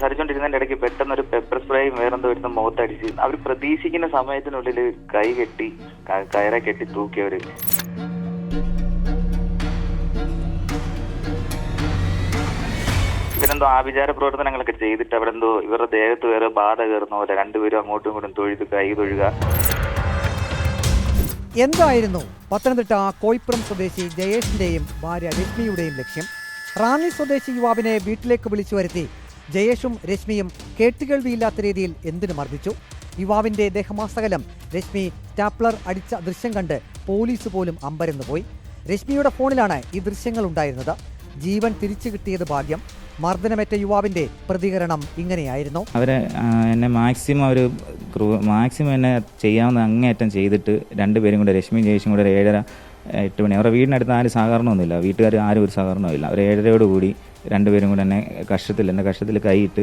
സംസാരിച്ചുകൊണ്ടിരുന്നതിന്റെ ഇടയ്ക്ക് പെട്ടെന്ന് ഒരു പെപ്പർ സ്പ്രേയും വേറെന്തോ എടുത്ത് മുഖത്തടിച്ച് അവർ പ്രതീക്ഷിക്കുന്ന സമയത്തിനുള്ളിൽ കൈ കെട്ടി കയറെ കെട്ടി തൂക്കിയവര്. ഇവരെന്തോ ആഭിചാര പ്രവർത്തനങ്ങളൊക്കെ ചെയ്തിട്ട് അവിടെ എന്തോ ഇവരുടെ ദേഹത്ത് വേറെ ബാധ കയറുന്ന പോലെ രണ്ടുപേരും അങ്ങോട്ടും ഇങ്ങോട്ടും തൊഴുത് കൈ തൊഴുക. എന്തായിരുന്നു പത്തനംതിട്ട കോയിപ്പുറം സ്വദേശി ജയേഷിന്റെയും ഭാര്യ രശ്മിയുടെയും ലക്ഷ്യം? റാന്നി സ്വദേശി യുവാവിനെ വീട്ടിലേക്ക് വിളിച്ചു വരുത്തി ജയേഷും രശ്മിയും കേട്ടുകേൾവിയില്ലാത്ത രീതിയിൽ എന്തിനു മർദ്ദിച്ചു? യുവാവിന്റെ ദേഹമാസകലം രശ്മി സ്റ്റാപ്ലർ അടിച്ച ദൃശ്യം കണ്ട് പോലീസ് പോലും അമ്പരന്നുപോയി. രശ്മിയുടെ ഫോണിലാണ് ഈ ദൃശ്യങ്ങൾ ഉണ്ടായിരുന്നത്. ജീവൻ തിരിച്ചു കിട്ടിയത് ഭാഗ്യം. മർദ്ദനമേറ്റ യുവാവിന്റെ പ്രതികരണം ഇങ്ങനെയായിരുന്നു. അവരെ എന്നെ മാക്സിമം എന്നെ ചെയ്യാവുന്ന അങ്ങേയറ്റം ചെയ്തിട്ട് രണ്ടുപേരും കൂടെ രശ്മി ജയേഷും കൂടെ 7:30-8 മണി അവരുടെ വീടിനടുത്ത് ആരും സഹകരണമൊന്നുമില്ല, വീട്ടുകാർ ആരും ഒരു സഹകരണമില്ല. അവർ 7:30 കൂടി രണ്ടുപേരും കൂടെ എന്നെ എൻ്റെ കഷ്ടത്തിൽ കൈയിട്ട്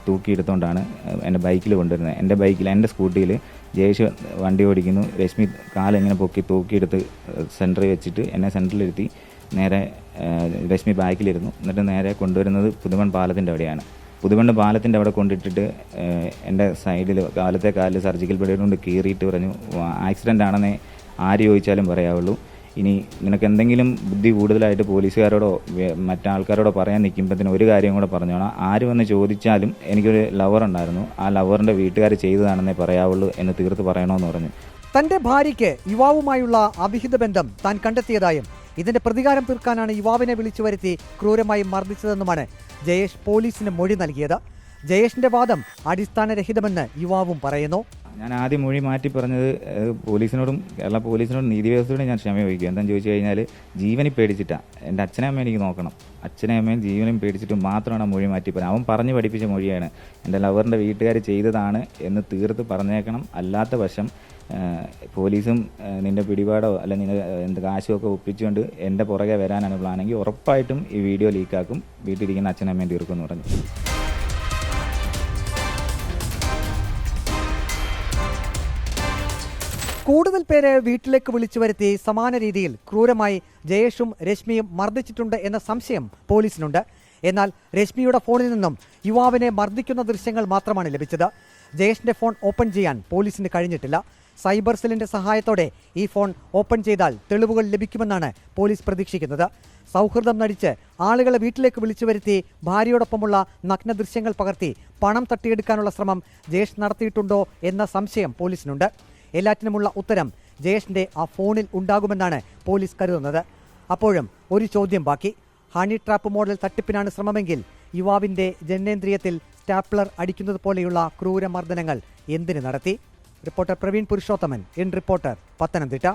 തൂക്കിയെടുത്തുകൊണ്ടാണ് എൻ്റെ ബൈക്കിൽ കൊണ്ടുവരുന്നത്. എൻ്റെ സ്കൂട്ടിയിൽ ജയേഷ് വണ്ടി ഓടിക്കുന്നു, രശ്മി കാലിങ്ങനെ പൊക്കി തൂക്കിയെടുത്ത് സെൻറ്ററിൽ വെച്ചിട്ട് എന്നെ സെൻറ്ററിലിരുത്തി നേരെ രശ്മി ബാക്കിലിരുന്നു. എന്നിട്ട് നേരെ കൊണ്ടുവരുന്നത് പുതുമൺ പാലത്തിൻ്റെ അവിടെയാണ്. പുതുമൺ പാലത്തിൻ്റെ അവിടെ കൊണ്ടിട്ടിട്ട് എൻ്റെ സൈഡിൽ കാലത്തെ കാലിൽ സർജിക്കൽ ബ്ലേഡ് കൊണ്ട് കീറിയിട്ട് പറഞ്ഞു, ആക്സിഡൻ്റ് ആണെന്നേ ആര് ചോദിച്ചാലും പറയാവുള്ളൂ. ഇനി നിനക്ക് എന്തെങ്കിലും ബുദ്ധി കൂടുതലായിട്ട് പോലീസുകാരോടോ മറ്റാൾക്കാരോടോ പറയാൻ നിൽക്കുമ്പോഴത്തേന് ഒരു കാര്യം കൂടെ പറഞ്ഞോളാം, ആര് വന്ന് ചോദിച്ചാലും എനിക്കൊരു ലവർ ഉണ്ടായിരുന്നു, ആ ലവറിൻ്റെ വീട്ടുകാർ ചെയ്തതാണെന്നേ പറയാവുള്ളൂ എന്ന് തീർത്ത് പറയണമെന്ന് പറഞ്ഞു. തന്റെ ഭാര്യയ്ക്ക് യുവാവുമായുള്ള അവിഹിത ബന്ധം താൻ കണ്ടെത്തിയതായും ഇതിന്റെ പ്രതികാരം തീർക്കാനാണ് യുവാവിനെ വിളിച്ചു വരുത്തി ക്രൂരമായി മർദ്ദിച്ചതെന്നുമാണ് ജയേഷ് പോലീസിന് മൊഴി നൽകിയത്. ജയേഷിന്റെ വാദം അടിസ്ഥാനരഹിതമെന്ന് യുവാവും പറയുന്നു. ഞാൻ ആദ്യം മൊഴി മാറ്റി പറഞ്ഞത് പോലീസിനോടും കേരള പോലീസിനോടും നീതിവ്യവസ്ഥയോടും ഞാൻ ക്ഷമ ചോദിക്കുക. എന്താണെന്ന് ചോദിച്ചു കഴിഞ്ഞാൽ ജീവനി പേടിച്ചിട്ടാണ്. എൻ്റെ അച്ഛനെ അമ്മയും എനിക്ക് നോക്കണം, അച്ഛനെയും അമ്മയും ജീവനും പേടിച്ചിട്ട് മാത്രമാണ് ആ മൊഴി മാറ്റി പറയുന്നത്. അവൻ പറഞ്ഞു പഠിപ്പിച്ച മൊഴിയാണ്, എൻ്റെ ലവറിൻ്റെ വീട്ടുകാർ ചെയ്തതാണ് എന്ന് തീർത്ത് പറഞ്ഞേക്കണം. അല്ലാത്ത വശം പോലീസും നിൻ്റെ പിടിപാടോ അല്ല നിന്റെ എന്ത് കാശുമൊക്കെ ഒപ്പിച്ചുകൊണ്ട് എൻ്റെ പുറകെ വരാനാണ് പ്ലാനെങ്കിൽ ഉറപ്പായിട്ടും ഈ വീഡിയോ ലീക്കാക്കും, വീട്ടിലിരിക്കുന്ന അച്ഛനമ്മയും തീർക്കുമെന്ന് പറഞ്ഞു. കൂടുതൽ പേരെ വീട്ടിലേക്ക് വിളിച്ചു വരുത്തി സമാന രീതിയിൽ ക്രൂരമായി ജയേഷും രശ്മിയും മർദ്ദിച്ചിട്ടുണ്ട് എന്ന സംശയം പോലീസിനുണ്ട്. എന്നാൽ രശ്മിയുടെ ഫോണിൽ നിന്നും യുവാവിനെ മർദ്ദിക്കുന്ന ദൃശ്യങ്ങൾ മാത്രമാണ് ലഭിച്ചത്. ജയേഷിന്റെ ഫോൺ ഓപ്പൺ ചെയ്യാൻ പോലീസിന് കഴിഞ്ഞിട്ടില്ല. സൈബർ സെല്ലിന്റെ സഹായത്തോടെ ഈ ഫോൺ ഓപ്പൺ ചെയ്താൽ തെളിവുകൾ ലഭിക്കുമെന്നാണ് പോലീസ് പ്രതീക്ഷിക്കുന്നത്. സൗഹൃദം നടിച്ച് ആളുകളെ വീട്ടിലേക്ക് വിളിച്ചു വരുത്തി ഭാര്യയോടൊപ്പമുള്ള നഗ്ന ദൃശ്യങ്ങൾ പകർത്തി പണം തട്ടിയെടുക്കാനുള്ള ശ്രമം ജയേഷ് നടത്തിയിട്ടുണ്ടോ എന്ന സംശയം പോലീസിനുണ്ട്. എല്ലാറ്റിനുമുള്ള ഉത്തരം ജയേഷിന്റെ ആ ഫോണിൽ ഉണ്ടാകുമെന്നാണ് പോലീസ് കരുതുന്നത്. അപ്പോഴും ഒരു ചോദ്യം ബാക്കി. ഹണി ട്രാപ്പ് മോഡൽ തട്ടിപ്പിനാണ് ശ്രമമെങ്കിൽ യുവാവിന്റെ ജനനേന്ദ്രിയത്തിൽ സ്റ്റാപ്ലർ അടിക്കുന്നത് പോലെയുള്ള ക്രൂരമർദ്ദനങ്ങൾ എന്തിനു നടത്തി? Reporter Praveen Purushothaman, in reporter, Pathanamthitta.